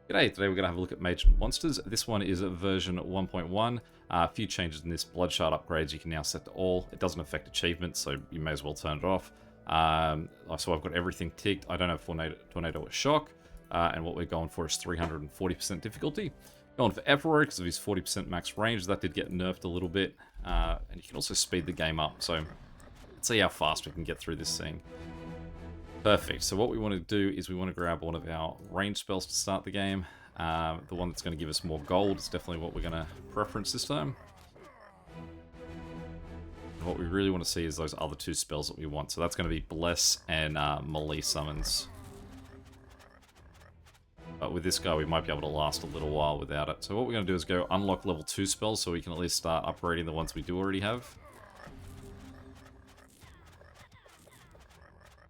G'day, today we're going to have a look at Mage and Monsters. This one is version 1.1. A few changes in this. Blood Shard upgrades you can now set to all. It doesn't affect achievements, so you may as well turn it off. So I've got everything ticked. I don't have Tornado or Shock. And what we're going for is 340% difficulty. Going for Everroy because of his 40% max range. That did get nerfed a little bit. And you can also speed the game up. So let's see how fast we can get through this thing. Perfect. So what we want to do is we want to grab one of our range spells to start the game. The one that's going to give us more gold is definitely what we're going to preference this time. And what we really want to see is those other two spells that we want. So that's going to be Bless and Melee Summons. But with this guy, we might be able to last a little while without it. So what we're going to do is go unlock level 2 spells so we can at least start upgrading the ones we do already have.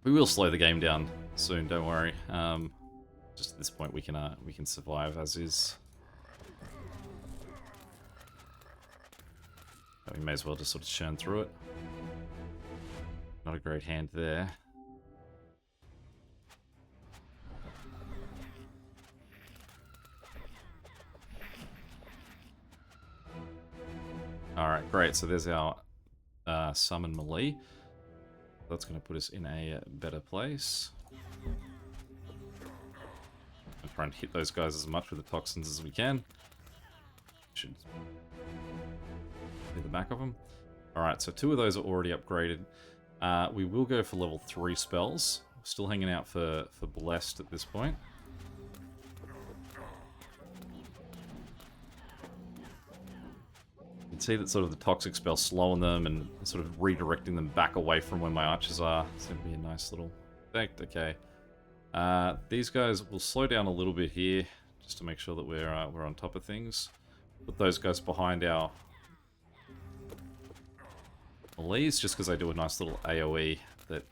We will slow the game down soon, don't worry. Just at this point we can survive as is. But we may as well just sort of churn through it. Not a great hand there. Alright, great. So there's our summon melee. That's going to put us in a better place. And try and hit those guys as much with the toxins as we can. Should hit the back of them. Alright, so 2 of those are already upgraded. We will go for level 3 spells. Still hanging out for Blessed at this point. See that sort of the toxic spell slowing them and sort of redirecting them back away from where my archers are. It's going to be a nice little effect. Okay. These guys will slow down a little bit here just to make sure that we're on top of things. Put those guys behind our melees just because they do a nice little AoE that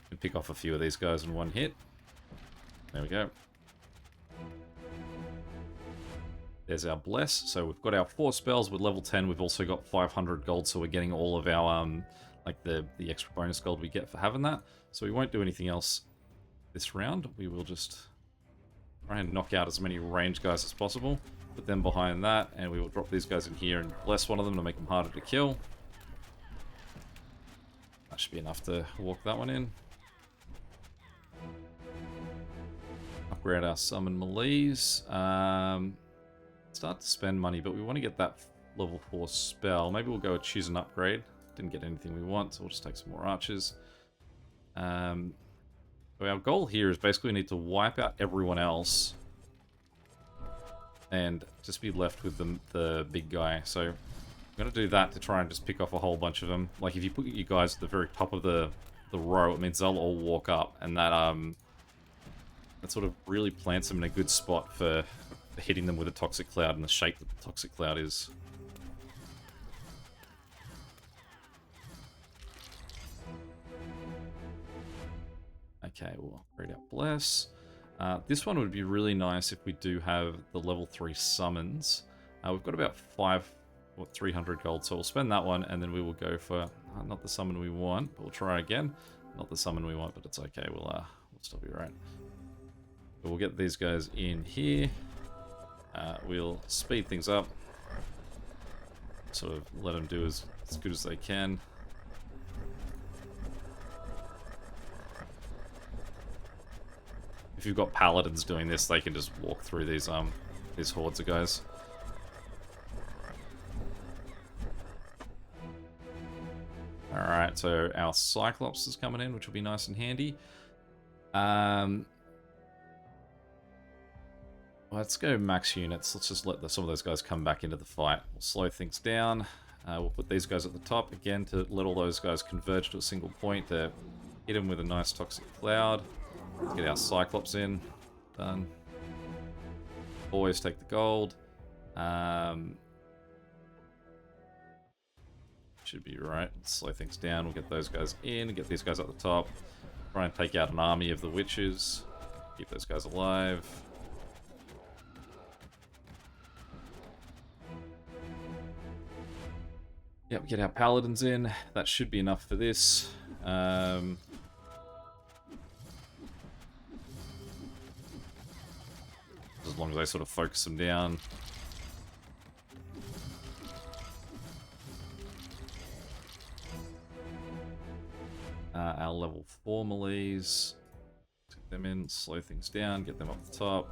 can pick off a few of these guys in one hit. There we go. There's our Bless. So we've got our 4 spells with level 10. We've also got 500 gold, so we're getting all of our, like the extra bonus gold we get for having that. So we won't do anything else this round. We will just try and knock out as many range guys as possible. Put them behind that, and we will drop these guys in here and bless one of them to make them harder to kill. That should be enough to walk that one in. Upgrade our summon melees. Start to spend money, but we want to get that level 4 spell. Maybe we'll go choose an upgrade. Didn't get anything we want, so we'll just take some more archers. So our goal here is basically we need to wipe out everyone else and just be left with the big guy. So I'm going to do that to try and just pick off a whole bunch of them. Like if you put you guys at the very top of the row, it means they'll all walk up, and that sort of really plants them in a good spot for hitting them with a toxic cloud and the shape that the toxic cloud is. Okay, we'll upgrade our Bless. This one would be really nice if we do have the level 3 summons. We've got about 300 gold, so we'll spend that one and then we will go for not the summon we want, but we'll try again. Not the summon we want, but it's okay. We'll still be right. But we'll get these guys in here. We'll speed things up, sort of let them do as good as they can. If you've got paladins doing this, they can just walk through these hordes of guys. Alright, so our Cyclops is coming in, which will be nice and handy. Let's go max units. Let's just let some of those guys come back into the fight. We'll slow things down. We'll put these guys at the top again to let all those guys converge to a single point to hit them with a nice toxic cloud. Let's get our Cyclops in. Done. Always take the gold. Should be right. Slow things down. We'll get those guys in. Get these guys at the top. Try and take out an army of the witches. Keep those guys alive. Yeah, we get our paladins in. That should be enough for this. as long as they sort of focus them down. Our level 4 melees. Take them in, slow things down, get them up the top.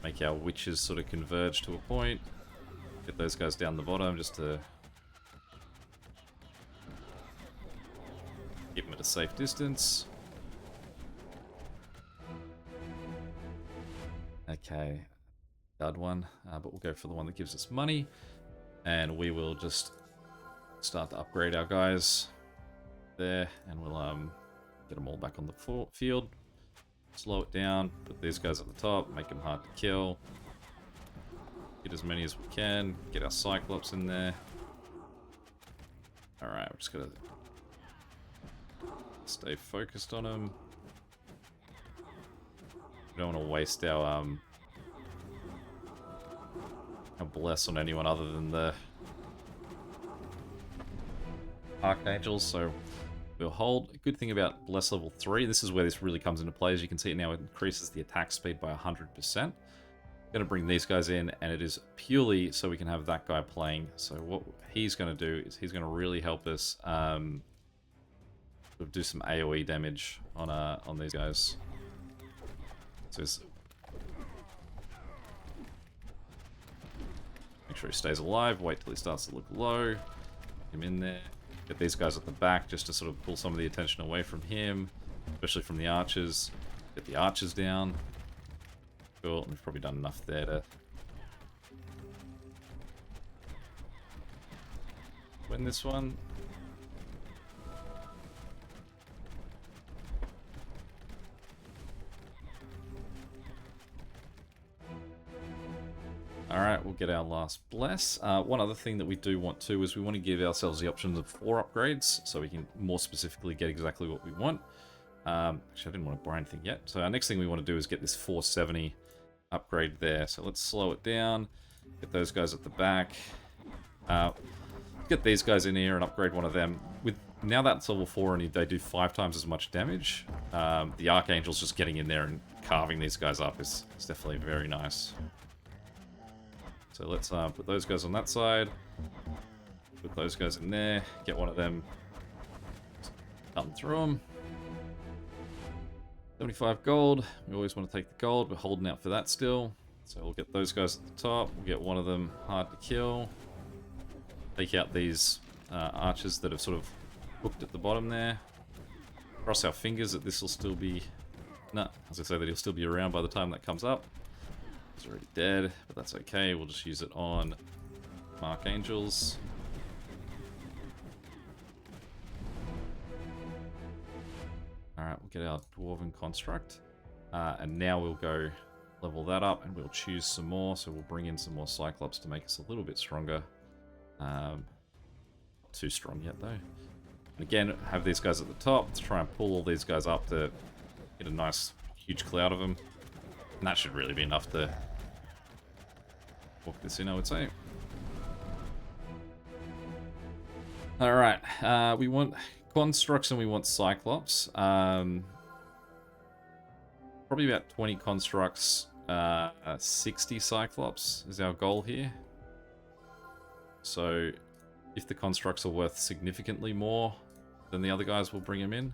Make our witches sort of converge to a point. Get those guys down the bottom just to keep them at a safe distance. Okay, bad one, but we'll go for the one that gives us money. And we will just start to upgrade our guys there, and we'll get them all back on the field. Slow it down, put these guys at the top, make them hard to kill. Get as many as we can, get our Cyclops in there. Alright, we're just gonna stay focused on them. We don't want to waste our bless on anyone other than the Archangels, so we'll hold. Good thing about bless level 3, this is where this really comes into play. As you can see, it now increases the attack speed by 100%. Going to bring these guys in, and it is purely so we can have that guy playing. So what he's going to do is he's going to really help us do some AoE damage on these guys. So make sure he stays alive. Wait till he starts to look low. Get him in there. Get these guys at the back just to sort of pull some of the attention away from him, especially from the archers. Get the archers down. Cool, we've probably done enough there to win this one. Alright, we'll get our last bless. One other thing that we do want to is we want to give ourselves the options of 4 upgrades so we can more specifically get exactly what we want. Actually, I didn't want to buy anything yet. So our next thing we want to do is get this 470 upgrade there. So let's slow it down. Get those guys at the back. Get these guys in here and upgrade one of them. With now that's level 4 and they do 5 times as much damage. The Archangels just getting in there and carving these guys up is definitely very nice. So let's put those guys on that side. Put those guys in there. Get one of them. Come through them. 75 gold. We always want to take the gold. We're holding out for that still. So we'll get those guys at the top. We'll get one of them hard to kill. Take out these archers that have sort of hooked at the bottom there. Cross our fingers that this will still be... No, as I say, that he'll still be around by the time that comes up. He's already dead, but that's okay. We'll just use it on Archangels. Alright, we'll get our Dwarven Construct. And now we'll go level that up and we'll choose some more. So we'll bring in some more Cyclops to make us a little bit stronger. Not too strong yet though. And again, have these guys at the top to try and pull all these guys up to get a nice huge cloud of them. And that should really be enough to walk this in, I would say. Alright, we want constructs and we want Cyclops. Probably about 20 constructs, 60 Cyclops is our goal here. So if the constructs are worth significantly more than the other guys, we'll bring them in.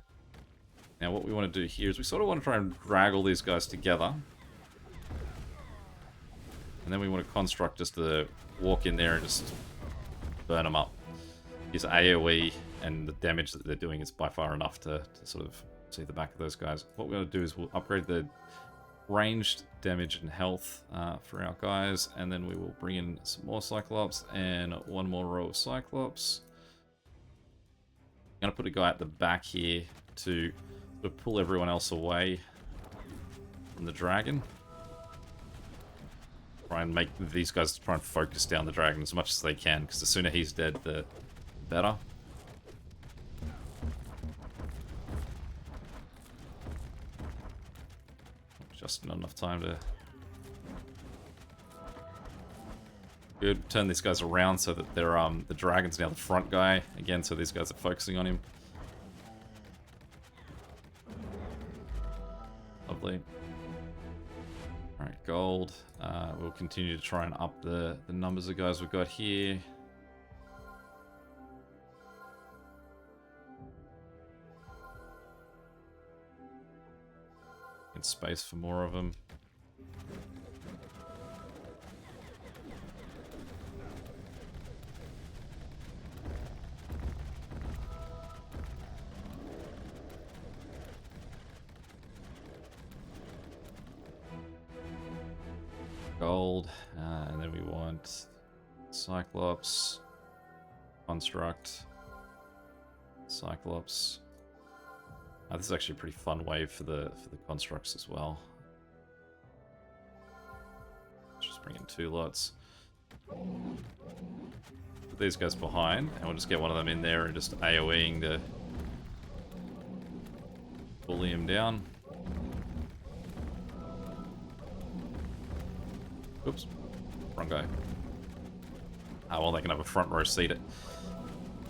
Now what we want to do here is we sort of want to try and drag all these guys together. And then we want to construct just to walk in there and just burn them up. Use AoE and the damage that they're doing is by far enough to sort of see the back of those guys. What we're going to do is we'll upgrade the ranged damage and health for our guys, and then we will bring in some more Cyclops and one more row of Cyclops. I'm going to put a guy at the back here to sort of pull everyone else away from the dragon. Try and make these guys try and focus down the dragon as much as they can, because the sooner he's dead, the better. Just not enough time to... Good. Turn these guys around so that they're the dragon's now the front guy again, so these guys are focusing on him. Lovely. Alright, gold. We'll continue to try and up the numbers of guys we've got here. In space for more of them. Gold, and then we want Cyclops, Construct, Cyclops. This is actually a pretty fun wave for the constructs as well. Just bring in 2 lots. Put these guys behind, and we'll just get one of them in there and just AoEing to bully him down. Oops, wrong guy. Oh well, they can have a front row seat at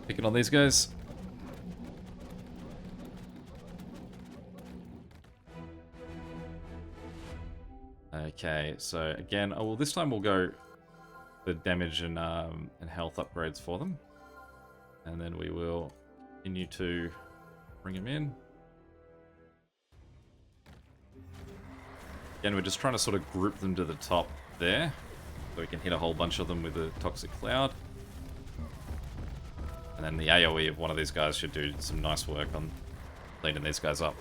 picking on these guys. Okay, so again, oh well, this time we'll go the damage and health upgrades for them, and then we will continue to bring him in. Again, we're just trying to sort of group them to the top there, so we can hit a whole bunch of them with a toxic cloud. And then the AoE of one of these guys should do some nice work on cleaning these guys up.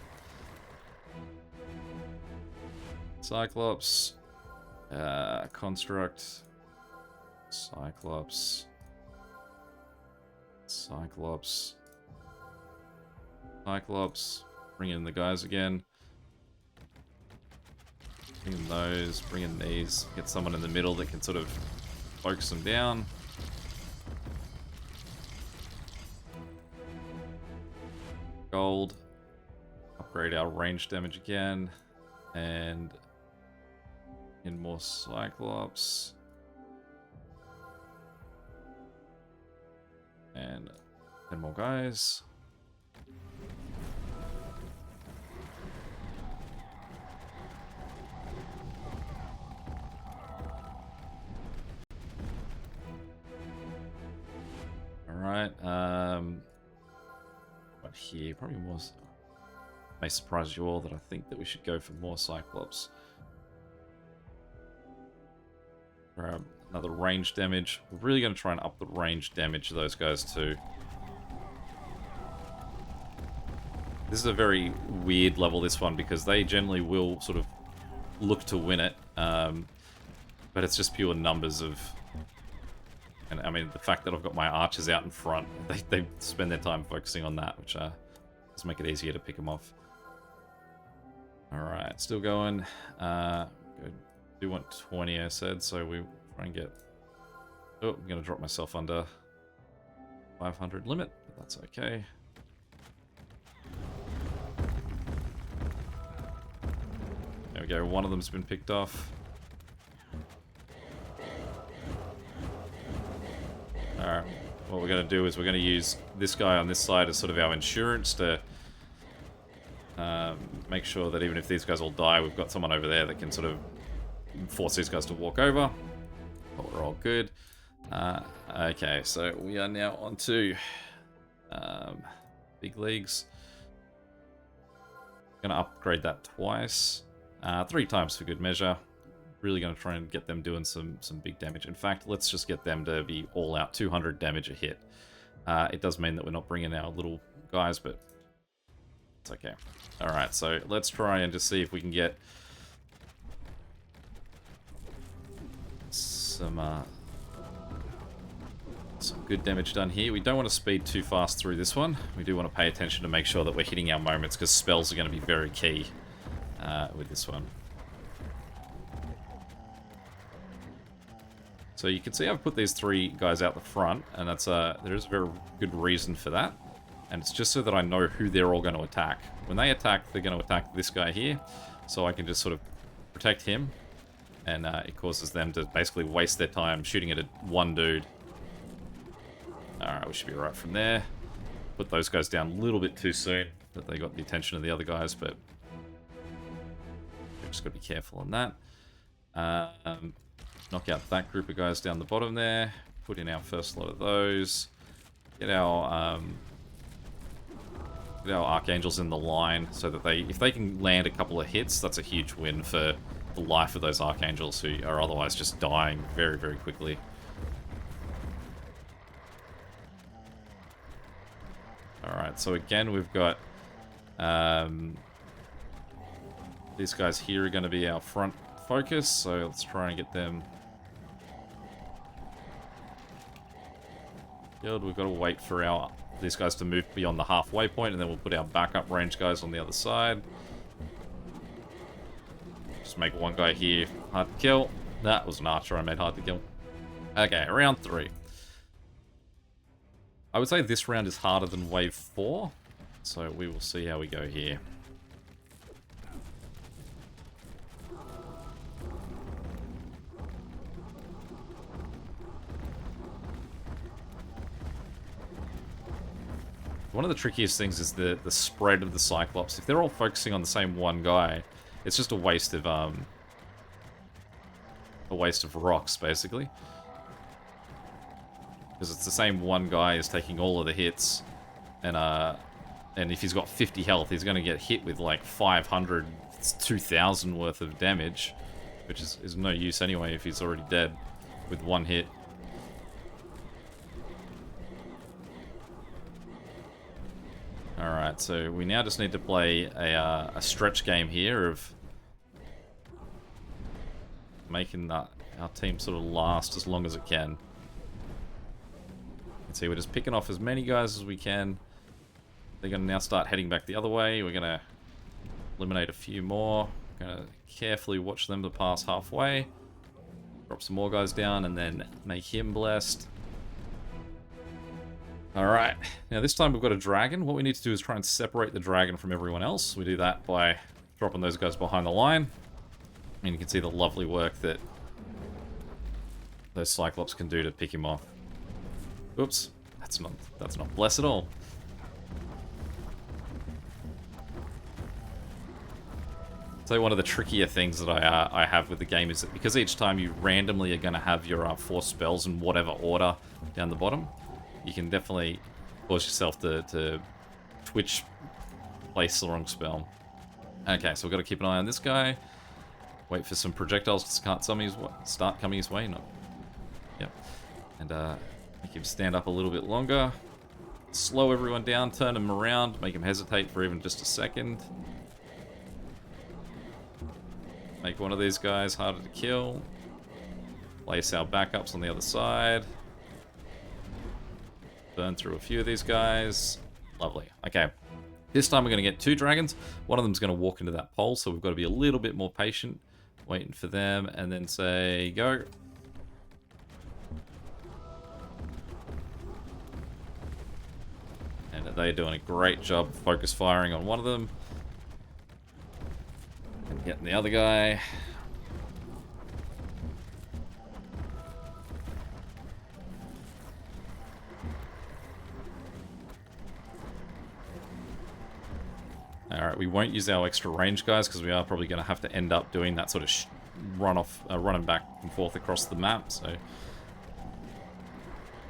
Cyclops, Construct, Cyclops, Cyclops, Cyclops, bring in the guys again. Bring in those, bring in these, get someone in the middle that can sort of focus them down. Gold, upgrade our range damage again, and in more Cyclops. And 10 more guys. Alright, but here, probably more, may surprise you all that I think that we should go for more Cyclops. Grab another range damage. We're really going to try and up the range damage of those guys too. This is a very weird level, this one, because they generally will sort of look to win it, but it's just pure numbers of... And I mean, the fact that I've got my archers out in front, they spend their time focusing on that, which does make it easier to pick them off. Alright, still going. Good. Do want 20, I said, so we try and get... Oh, I'm going to drop myself under 500 limit, but that's okay. There we go, one of them's been picked off. Alright, what we're going to do is we're going to use this guy on this side as sort of our insurance to make sure that even if these guys all die, we've got someone over there that can sort of force these guys to walk over. But we're all good. Okay, so we are now on to big leagues. Going to upgrade that twice. 3 times for good measure. Really going to try and get them doing some big damage. In fact, let's just get them to be all out 200 damage a hit. It does mean that we're not bringing our little guys, but it's okay. Alright, so let's try and just see if we can get some good damage done here. We don't want to speed too fast through this one. We do want to pay attention to make sure that we're hitting our moments, because spells are going to be very key with this one. So you can see I've put these 3 guys out the front, and that's there is a very good reason for that. And it's just so that I know who they're all going to attack. When they attack, they're going to attack this guy here, so I can just sort of protect him, and it causes them to basically waste their time shooting at one dude. Alright, we should be alright from there. Put those guys down a little bit too soon, that they got the attention of the other guys, but we've just got to be careful on that. Knock out that group of guys down the bottom there. Put in our first lot of those. Get our Archangels in the line so that if they can land a couple of hits, that's a huge win for the life of those Archangels who are otherwise just dying very, very quickly. Alright, so again we've got these guys here are going to be our front focus, so let's try and get them killed. We've got to wait for these guys to move beyond the halfway point, and then we'll put our backup range guys on the other side. Just make one guy here hard to kill. That was an archer I made hard to kill. Okay, round 3. I would say this round is harder than wave 4, so we will see how we go here. One of the trickiest things is the spread of the Cyclops. If they're all focusing on the same one guy, it's just a waste of rocks, basically. Because it's the same one guy is taking all of the hits, and if he's got 50 health, he's going to get hit with like 500, 2,000 worth of damage, which is no use anyway if he's already dead with one hit. Alright, so we now just need to play a stretch game here of making our team sort of last as long as it can. You can see we're just picking off as many guys as we can. They're going to now start heading back the other way. We're going to eliminate a few more. Going to carefully watch them to pass halfway. Drop some more guys down and then make him blessed. Alright, now this time we've got a dragon. What we need to do is try and separate the dragon from everyone else. We do that by dropping those guys behind the line. And you can see the lovely work that those Cyclops can do to pick him off. Oops, that's not bless at all. So one of the trickier things that I have with the game is that because each time you randomly are going to have your 4 spells in whatever order down the bottom, you can definitely cause yourself to twitch, place the wrong spell. Okay, so we've got to keep an eye on this guy. Wait for some projectiles to start coming his way. Yep. And make him stand up a little bit longer. Slow everyone down, turn him around, make him hesitate for even just a second. Make one of these guys harder to kill. Place our backups on the other side. Burn through a few of these guys. Lovely. Okay. This time we're going to get 2 dragons. One of them's going to walk into that pole, so we've got to be a little bit more patient. Waiting for them, and then say, go. And they're doing a great job focus firing on one of them. And getting the other guy. Alright, we won't use our extra range guys because we are probably going to have to end up doing that sort of running back and forth across the map. So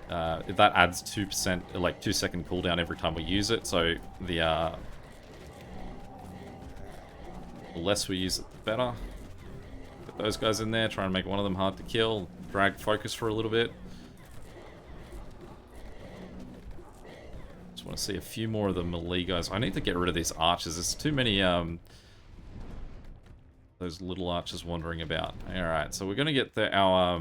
that adds 2%, like 2-second cooldown every time we use it. So the less we use it, the better. Put those guys in there, try and make one of them hard to kill. Drag focus for a little bit. Want to see a few more of the melee guys. I need to get rid of these archers. There's too many those little archers wandering about. Alright, so we're going to get our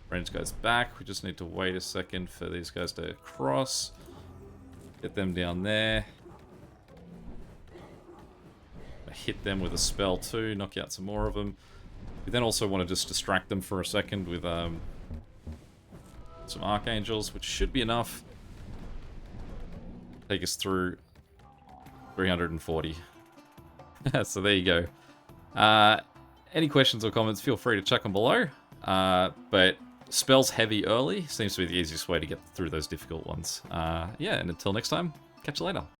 range guys back. We just need to wait a second for these guys to cross. Get them down there. Hit them with a spell too. Knock out some more of them. We then also want to just distract them for a second with some Archangels, which should be enough. Take us through 340. So there you go. Any questions or comments, feel free to chuck them below. But spells heavy early seems to be the easiest way to get through those difficult ones. Yeah, and until next time, catch you later.